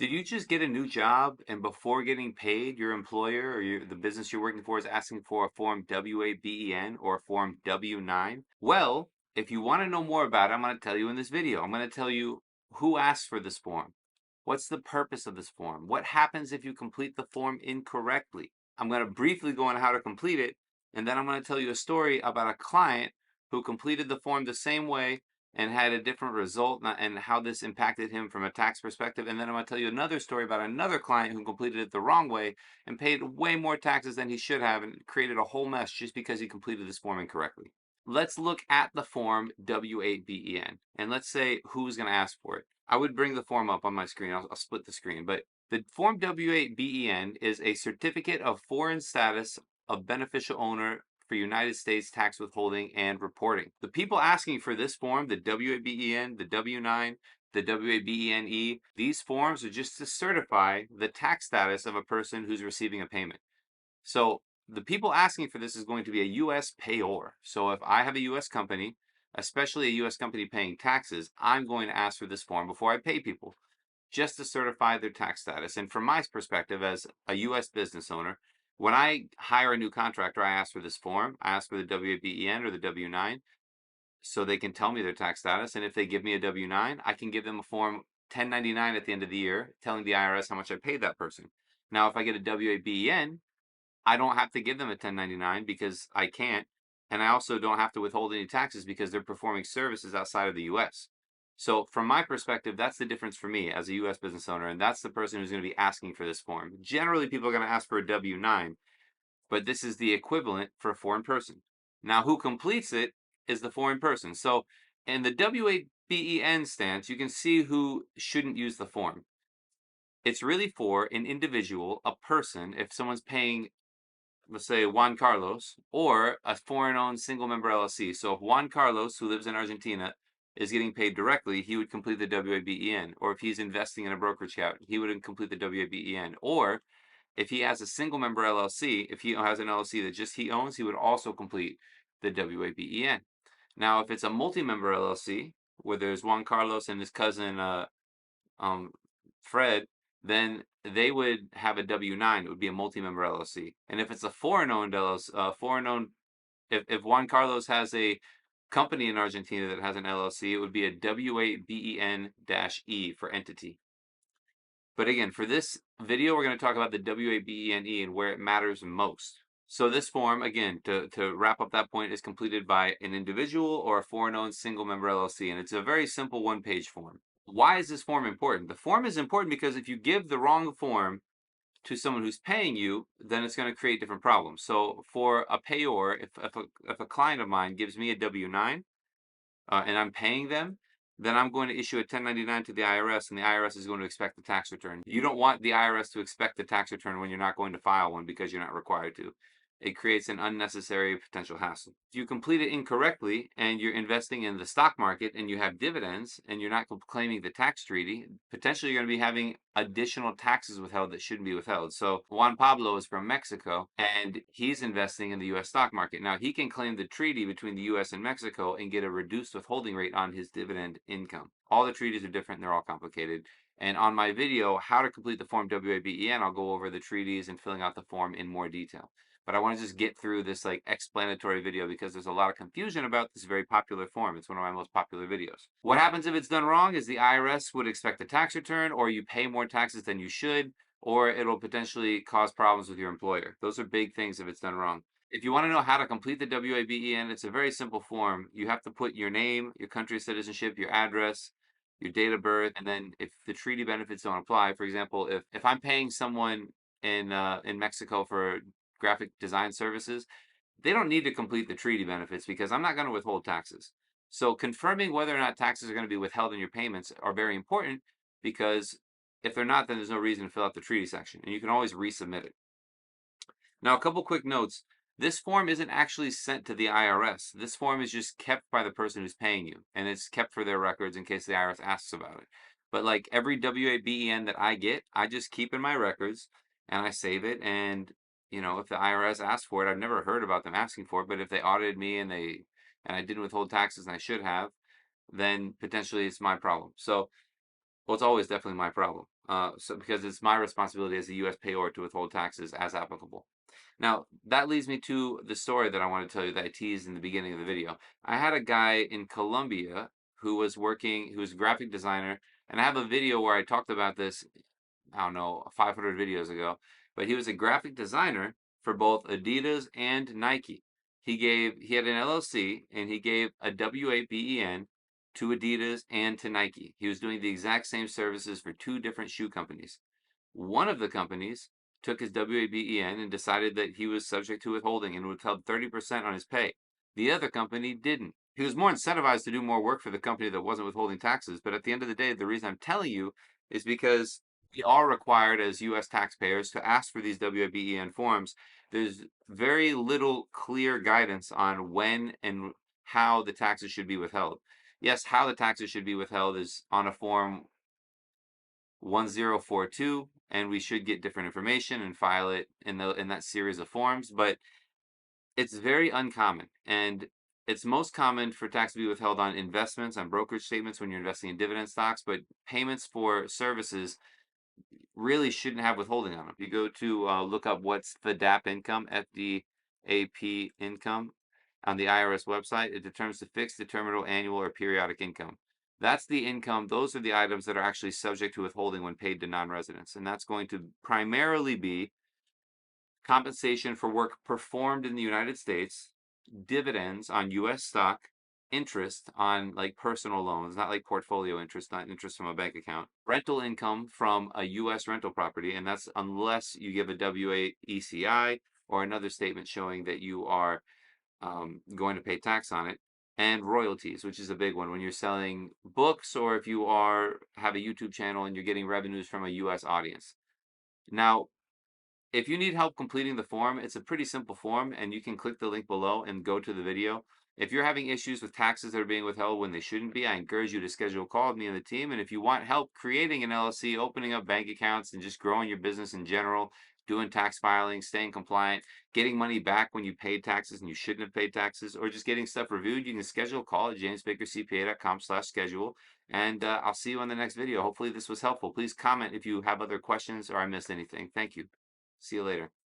Did you just get a new job and before getting paid, your employer or the business you're working for is asking for a Form W-8BEN or a Form W-9? Well, if you want to know more about it, I'm going to tell you in this video. I'm going to tell you who asked for this form. What's the purpose of this form? What happens if you complete the form incorrectly? I'm going to briefly go on how to complete it, and then I'm going to tell you a story about a client who completed the form the same way and had a different result and how this impacted him from a tax perspective. And then I'm going to tell you another story about another client who completed it the wrong way and paid way more taxes than he should have and created a whole mess just because he completed this form incorrectly. Let's look at the form W-8BEN and let's say who's going to ask for it. I would bring the form up on my screen. I'll split the screen. But the form W-8BEN is a certificate of foreign status of beneficial owner for United States tax withholding and reporting. The people asking for this form, the W-8BEN, the W-9, the W-8BENE, these forms are just to certify the tax status of a person who's receiving a payment. So the people asking for this is going to be a U.S. payor. So if I have a U.S. company, especially a U.S. company paying taxes, I'm going to ask for this form before I pay people, just to certify their tax status. And from my perspective as a U.S. business owner, when I hire a new contractor, I ask for this form. I ask for the W-8BEN or the W-9 so they can tell me their tax status. And if they give me a W-9, I can give them a form 1099 at the end of the year telling the IRS how much I paid that person. Now, if I get a W-8BEN, I don't have to give them a 1099 because I can't. And I also don't have to withhold any taxes because they're performing services outside of the US. So from my perspective, that's the difference for me as a US business owner. And that's the person who's going to be asking for this form. Generally, people are going to ask for a W-9, but this is the equivalent for a foreign person. Now, who completes it is the foreign person. So in the W-8BEN stance, you can see who shouldn't use the form. It's really for an individual, a person, if someone's paying, let's say, Juan Carlos, or a foreign-owned single-member LLC. So if Juan Carlos, who lives in Argentina, is getting paid directly, he would complete the W-8BEN. Or if he's investing in a brokerage account, he would complete the W-8BEN. Or if he has a single-member LLC, if he has an LLC that just he owns, he would also complete the W-8BEN. Now, if it's a multi-member LLC, where there's Juan Carlos and his cousin Fred, then they would have a W-9. It would be a multi-member LLC. And if it's a foreign-owned LLC, if Juan Carlos has a company in Argentina that has an LLC, it would be a W-8BEN-E for entity. But again, for this video, we're going to talk about the W-8BENE and where it matters most. So this form, again, to wrap up that point, is completed by an individual or a foreign-owned single-member LLC, and it's a very simple one-page form. Why is this form important? The form is important because if you give the wrong form to someone who's paying you, then it's going to create different problems. So for a payor, if a client of mine gives me a W-9 and I'm paying them, then I'm going to issue a 1099 to the IRS, and the IRS is going to expect the tax return. You don't want the IRS to expect the tax return when you're not going to file one because you're not required to. It creates an unnecessary potential hassle. If you complete it incorrectly and you're investing in the stock market and you have dividends and you're not claiming the tax treaty, potentially you're going to be having additional taxes withheld that shouldn't be withheld. So Juan Pablo is from Mexico and he's investing in the US stock market. Now he can claim the treaty between the US and Mexico and get a reduced withholding rate on his dividend income. All the treaties are different and they're all complicated. And on my video, how to complete the form W-8BEN, I'll go over the treaties and filling out the form in more detail. But I want to just get through this like explanatory video because there's a lot of confusion about this very popular form. It's one of my most popular videos. What happens if it's done wrong is the IRS would expect a tax return, or you pay more taxes than you should, or it'll potentially cause problems with your employer. Those are big things if it's done wrong. If you want to know how to complete the W-8BEN, it's a very simple form. You have to put your name, your country of citizenship, your address, your date of birth, and then if the treaty benefits don't apply, for example, if I'm paying someone in Mexico for graphic design services, they don't need to complete the treaty benefits because I'm not going to withhold taxes. So confirming whether or not taxes are going to be withheld in your payments are very important because if they're not, then there's no reason to fill out the treaty section, and you can always resubmit it. Now, a couple quick notes. This form isn't actually sent to the IRS. This form is just kept by the person who's paying you, and it's kept for their records in case the IRS asks about it. But like every W-8BEN that I get, I just keep in my records, and I save it, and you know, if the IRS asks for it, I've never heard about them asking for it, but if they audited me and I didn't withhold taxes and I should have, then potentially it's my problem. So, well, it's always definitely my problem. So because it's my responsibility as a U.S. payor to withhold taxes as applicable. Now, that leads me to the story that I want to tell you that I teased in the beginning of the video. I had a guy in Colombia who was working, who was a graphic designer, and I have a video where I talked about this, I don't know, 500 videos ago, but he was a graphic designer for both Adidas and Nike. He had an LLC and he gave a W-8BEN to Adidas and to Nike. He was doing the exact same services for two different shoe companies. One of the companies took his W-8BEN and decided that he was subject to withholding and withheld 30% on his pay. The other company didn't. He was more incentivized to do more work for the company that wasn't withholding taxes. But at the end of the day, the reason I'm telling you is because we are required as U.S. taxpayers to ask for these W-8BEN forms. There's very little clear guidance on when and how the taxes should be withheld. Yes, how the taxes should be withheld is on a form 1042, and we should get different information and file it in that series of forms, but it's very uncommon, and it's most common for tax to be withheld on investments, on brokerage statements when you're investing in dividend stocks, but payments for services really shouldn't have withholding on them. You go to look up what's FDAP income, FDAP income on the IRS website. It determines the fixed, determinable, annual, or periodic income. That's the income. Those are the items that are actually subject to withholding when paid to non-residents. And that's going to primarily be compensation for work performed in the United States, dividends on U.S. stock, interest on like personal loans, not like portfolio interest, not interest from a bank account, rental income from a U.S. rental property, and that's unless you give a W-8 ECI or another statement showing that you are going to pay tax on it, and royalties, which is a big one when you're selling books or if you have a YouTube channel and you're getting revenues from a U.S. audience. Now, if you need help completing the form, it's a pretty simple form, and you can click the link below and go to the video. If you're having issues with taxes that are being withheld when they shouldn't be, I encourage you to schedule a call with me and the team. And if you want help creating an LLC, opening up bank accounts, and just growing your business in general, doing tax filing, staying compliant, getting money back when you paid taxes and you shouldn't have paid taxes, or just getting stuff reviewed, you can schedule a call at jamesbakercpa.com/schedule. And I'll see you on the next video. Hopefully this was helpful. Please comment if you have other questions or I missed anything. Thank you. See you later.